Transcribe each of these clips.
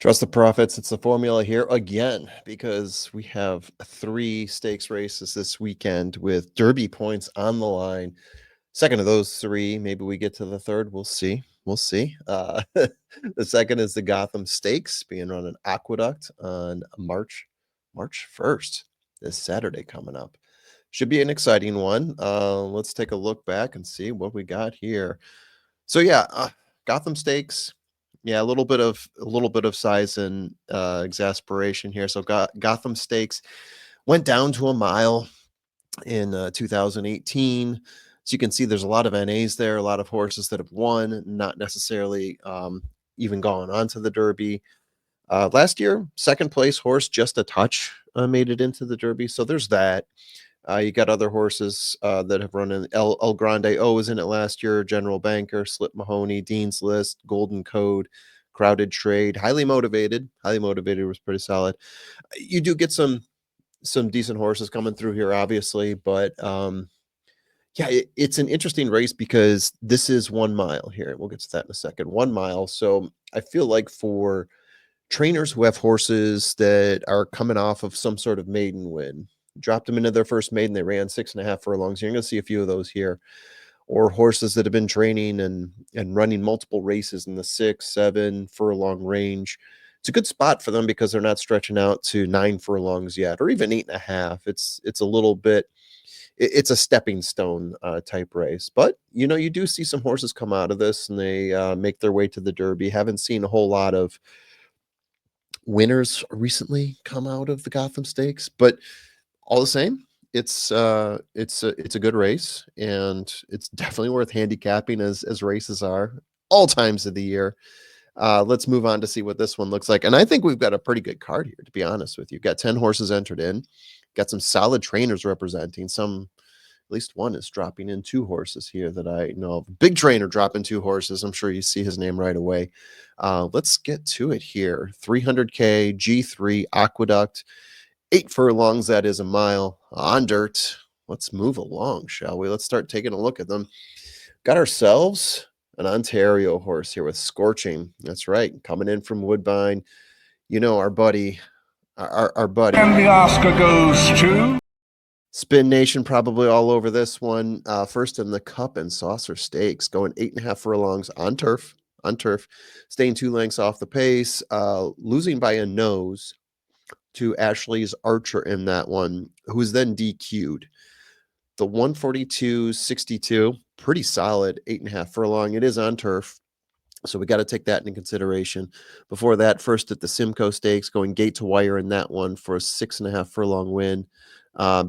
Trust the profits. It's the formula here again because we have three stakes races this weekend with Derby points on the line. Second of those three, maybe we get to the third. We'll see. We'll see. The second is the Gotham Stakes being run in Aqueduct on March 1st, this Saturday coming up. Should be an exciting one. Let's take a look back and see what we got here. So yeah, Gotham Stakes. Yeah, a little bit of size and exasperation here. So Gotham Stakes went down to a mile in 2018. So you can see there's a lot of NAs there, a lot of horses that have won, not necessarily even gone on to the Derby. Last year, second place horse, Just a Touch, made it into the Derby. So there's that. You got other horses that have run in. El Grande O was in it last year. General Banker, Slip Mahoney, Dean's List, Golden Code, Crowded Trade. Highly motivated. Highly motivated was pretty solid. You do get some decent horses coming through here, obviously, but yeah, it's an interesting race because this is 1 mile here. We'll get to that in a second. 1 mile. So I feel like for trainers who have horses that are coming off of some sort of maiden win, dropped them into their first maiden, they ran 6.5 furlongs. You're going to see a few of those here, or horses that have been training and running multiple races in the 6-7 furlong range. It's a good spot for them because they're not stretching out to 9 furlongs yet, or even 8.5. It's a little bit. It's a stepping stone type race, but you do see some horses come out of this and they make their way to the Derby. Haven't seen a whole lot of winners recently come out of the Gotham Stakes, but all the same, it's a good race, and it's definitely worth handicapping as races are all times of the year. Let's move on to see what this one looks like, and I think we've got a pretty good card here, to be honest with you. Got 10 horses entered in, got some solid trainers representing. Some, at least one is dropping in 2 horses here that I know of. Big trainer dropping 2 horses. I'm sure you see his name right away. Let's get to it here. 300K G3 Aqueduct. 8 furlongs, that is a mile on dirt. Let's move along, shall we? Let's start taking a look at them. Got ourselves an Ontario horse here with Scorching. That's right, coming in from Woodbine. Our buddy, our buddy. And the Oscar goes to Spin Nation, probably all over this one. First in the Cup and Saucer Stakes, going 8.5 furlongs on turf, staying 2 lengths off the pace, losing by a nose to Ashley's Archer in that one, who was then DQ'd. The 142.62, pretty solid, 8.5 furlong. It is on turf, so we got to take that into consideration. Before that, first at the Simcoe Stakes, going gate to wire in that one for a 6.5 furlong win,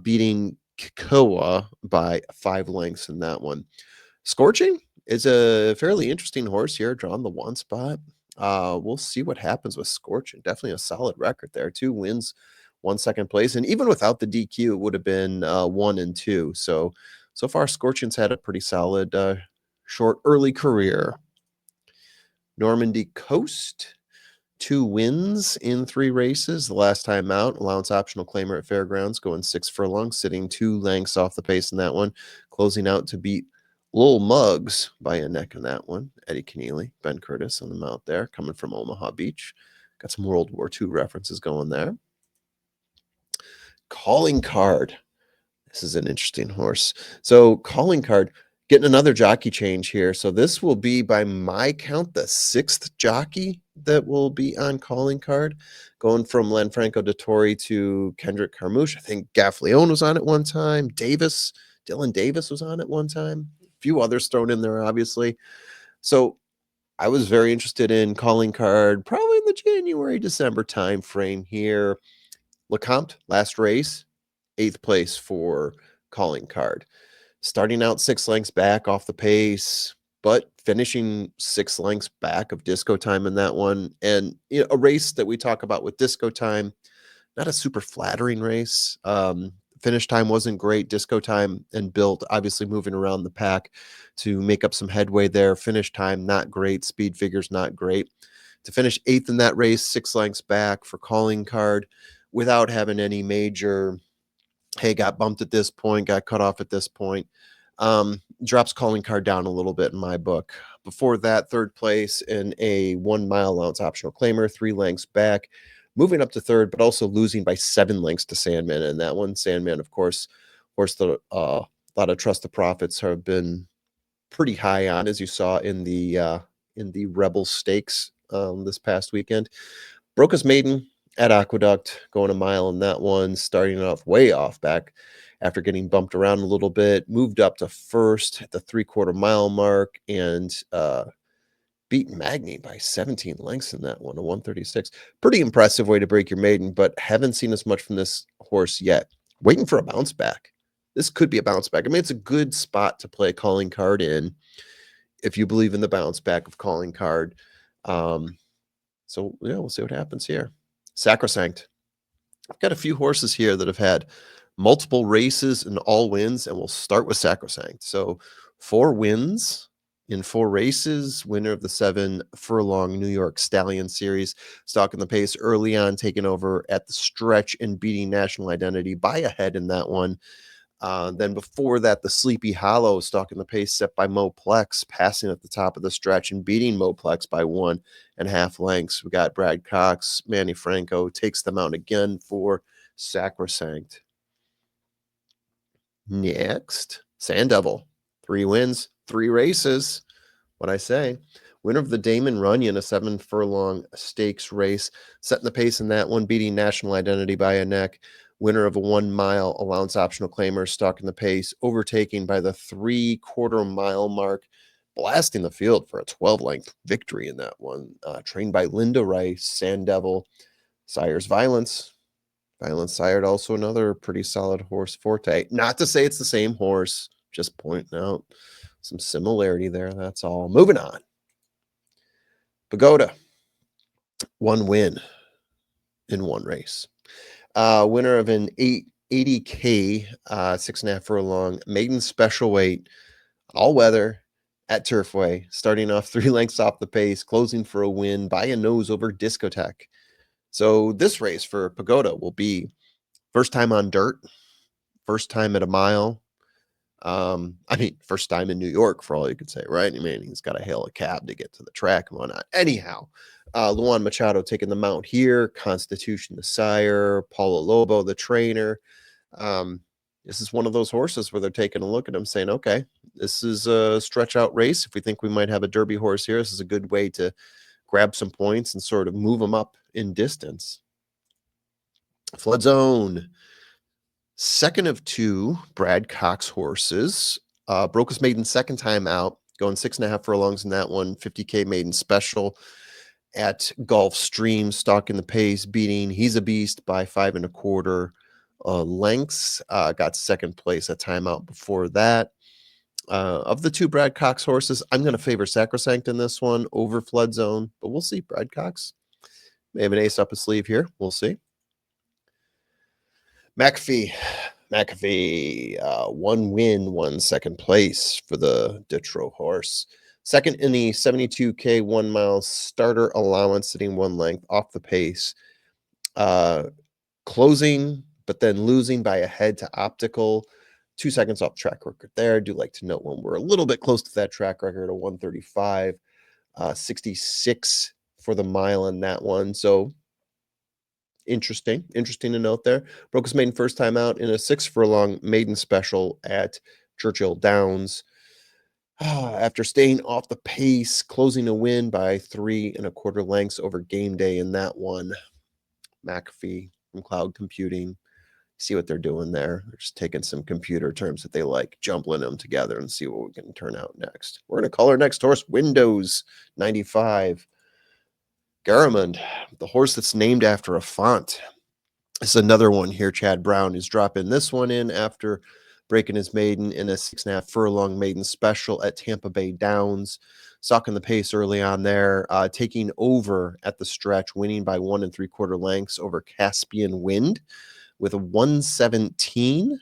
beating Kikoa by 5 lengths in that one. Scorching is a fairly interesting horse here, drawn the 1 spot. We'll see what happens with Scorching. Definitely a solid record there. 2 wins, 1 second place, and even without the DQ, it would have been 1 and 2. So far, Scorching's had a pretty solid short early career. Normandy Coast, 2 wins in 3 races. The last time out, allowance optional claimer at Fairgrounds, going 6 furlongs, sitting 2 lengths off the pace in that one, closing out to beat Lil Muggs by a neck in that one. Eddie Keneally, Ben Curtis on the mount there, coming from Omaha Beach. Got some World War II references going there. Calling Card. This is an interesting horse. So Calling Card, getting another jockey change here. So this will be, by my count, the 6th jockey that will be on Calling Card, going from Lanfranco Dettori to Kendrick Carmouche. I think Gaff Leone was on at one time. Dylan Davis was on at one time. Few others thrown in there, obviously. So I was very interested in Calling Card, probably in the January-December time frame here. Lecomte, last race, 8th place for Calling Card. Starting out 6 lengths back off the pace, but finishing 6 lengths back of Disco Time in that one. And a race that we talk about with Disco Time, not a super flattering race. Finish time wasn't great. Disco Time and Built obviously moving around the pack to make up some headway there. Finish time not great. Speed figures not great. To finish 8th in that race, 6 lengths back for Calling Card without having any major, hey, got bumped at this point, got cut off at this point, drops Calling Card down a little bit in my book. Before that, third place in a 1 mile allowance optional claimer, 3 lengths back, moving up to third, but also losing by 7 lengths to Sandman in that one. Sandman, of course, the a lot of Trust the Profits have been pretty high on, as you saw in the Rebel Stakes this past weekend. Broke his maiden at Aqueduct, going a mile in that one, starting off way off back after getting bumped around a little bit, moved up to first at the 3/4 mile mark, and beat Magni by 17 lengths in that one, a 136. Pretty impressive way to break your maiden, but haven't seen as much from this horse yet. Waiting for a bounce back. This could be a bounce back. I mean, it's a good spot to play a calling card in if you believe in the bounce back of calling card. So yeah, we'll see what happens here. Sacrosanct. I've got a few horses here that have had multiple races and all wins, and we'll start with Sacrosanct. So 4 wins in 4 races, winner of the 7 furlong New York Stallion Series, stalking the pace early on, taking over at the stretch and beating National Identity by a head in that one. Then before that, the Sleepy Hollow, stalking the pace set by Moplex, passing at the top of the stretch and beating Moplex by 1.5 lengths. We got Brad Cox, Manny Franco takes them out again for Sacrosanct. Next, Sand Devil, 3 wins, 3 races. What I say, winner of the Damon Runyon, a 7 furlong stakes race, setting the pace in that one, beating National Identity by a neck. Winner of a 1 mile allowance optional claimer, stalking the pace, overtaking by the 3/4 mile mark, blasting the field for a 12 length victory in that one. Trained by Linda Rice, Sand Devil, Sire's Violence. Violence sired also another pretty solid horse, Forte. Not to say it's the same horse, just pointing out some similarity there. That's all. Moving on. Pagode, 1 win in 1 race. Winner of an 80K 6.5 furlong maiden special weight, all weather at Turfway, starting off 3 lengths off the pace, closing for a win by a nose over Discotheque. So this race for Pagode will be first time on dirt, first time at a mile. I mean, first time in New York, for all you could say, right? I mean, he's got to hail a cab to get to the track and whatnot. Anyhow, Luan Machado taking the mount here, Constitution the sire, Paulo Lobo the trainer. This is one of those horses where they're taking a look at him saying, okay, this is a stretch out race. If we think we might have a Derby horse here, this is a good way to grab some points and sort of move them up in distance. Flood Zone. Second of 2 Brad Cox horses. Broke his maiden second time out, going 6.5 furlongs in that one, 50K maiden special at Gulfstream, stalking the pace, beating He's a Beast by 5.25 lengths. Got second place at timeout before that. Of the 2 Brad Cox horses, I'm going to favor Sacrosanct in this one over Flood Zone, but we'll see. Brad Cox may have an ace up his sleeve here. We'll see. McAfee, 1 win, 1 second place for the Ditro horse. Second in the 72K 1 mile starter allowance, sitting 1 length off the pace. Closing, but then losing by a head to Optical. 2 seconds off track record there. I do like to note when we're a little bit close to that track record, a 135, 66 for the mile in that one. So interesting to note there. Broke his maiden first time out in a 6 furlong maiden special at Churchill Downs. After staying off the pace, closing a win by 3.25 lengths over Game Day in that one. McAfee from Cloud Computing. See what they're doing there. They're just taking some computer terms that they like, jumbling them together and see what we can turn out next. We're going to call our next horse Windows 95. Garamond, the horse that's named after a font. This is another one here. Chad Brown is dropping this one in after breaking his maiden in a 6.5 furlong maiden special at Tampa Bay Downs. Stalking the pace early on there, taking over at the stretch, winning by 1.75 lengths over Caspian Wind with a 117.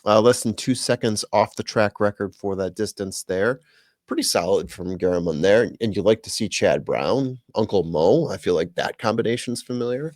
Less than 2 seconds off the track record for that distance there. Pretty solid from Garamond there. And you like to see Chad Brown, Uncle Mo. I feel like that combination's familiar.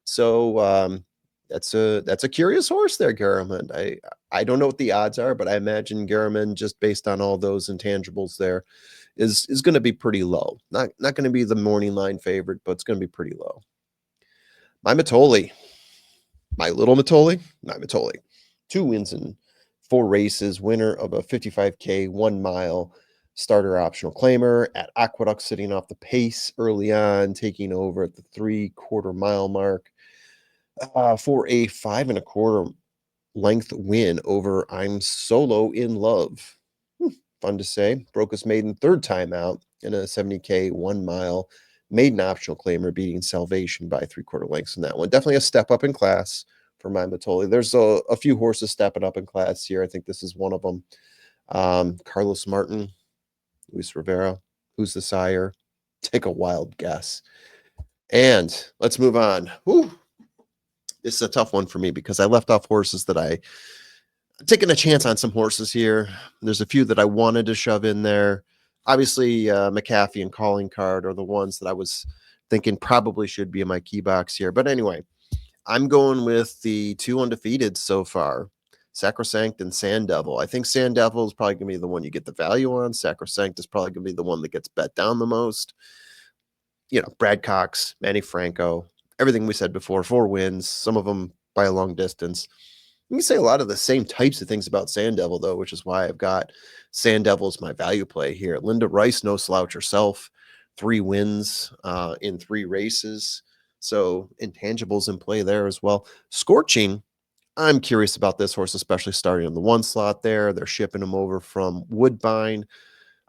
So That's a curious horse there, Garamond. I don't know what the odds are, but I imagine Garamond, just based on all those intangibles there, is going to be pretty low. Not going to be the morning line favorite, but it's going to be pretty low. My Mitole, my little Mitole, my Mitole, 2 wins in 4 races, winner of a 55K 1 mile starter optional claimer at Aqueduct, sitting off the pace early on, taking over at the 3/4 mile mark for a 5 1/4 length win over I'm Solo in Love. Fun to say. Broke his maiden 3rd time out in a 70K 1 mile maiden optional claimer, beating Salvation by 3/4 lengths in that one. Definitely a step up in class for my Mitole. There's a few horses stepping up in class here. I think this is one of them. Carlos Martin, Luis Rivera, who's the sire? Take a wild guess. And let's move on. Whew. This is a tough one for me because I left off horses that taking a chance on some horses here. There's a few that I wanted to shove in there. Obviously, McAfee and Calling Card are the ones that I was thinking probably should be in my key box here. But anyway, I'm going with the 2 undefeated so far, Sacrosanct and Sand Devil. I think Sand Devil is probably going to be the one you get the value on. Sacrosanct is probably going to be the one that gets bet down the most. Brad Cox, Manny Franco, everything we said before, 4 wins, some of them by a long distance. You can say a lot of the same types of things about Sand Devil, though, which is why I've got Sand Devil as my value play here. Linda Rice, no slouch herself, 3 wins in 3 races. So intangibles in play there as well. Scorching, I'm curious about this horse, especially starting in the 1 slot there. They're shipping him over from Woodbine.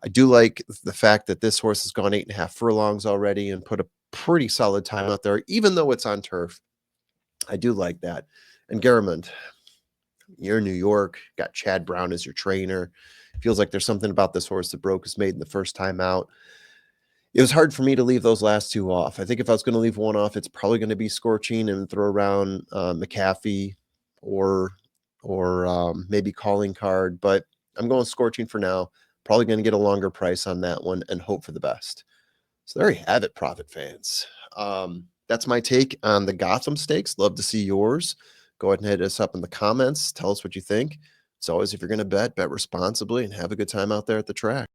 I do like the fact that this horse has gone 8.5 furlongs already and put a pretty solid time out there, even though it's on turf. I do like that. And Garamond, you're in New York, got Chad Brown as your trainer. Feels like there's something about this horse that broke his maiden the first time out. It was hard for me to leave those last 2 off. I think if I was going to leave one off, it's probably going to be Scorching and throw around McAfee or maybe Calling Card. But I'm going Scorching for now. Probably going to get a longer price on that one and hope for the best. So there you have it, Profit fans. That's my take on the Gotham Stakes. Love to see yours. Go ahead and hit us up in the comments. Tell us what you think. As always, if you're going to bet responsibly and have a good time out there at the track.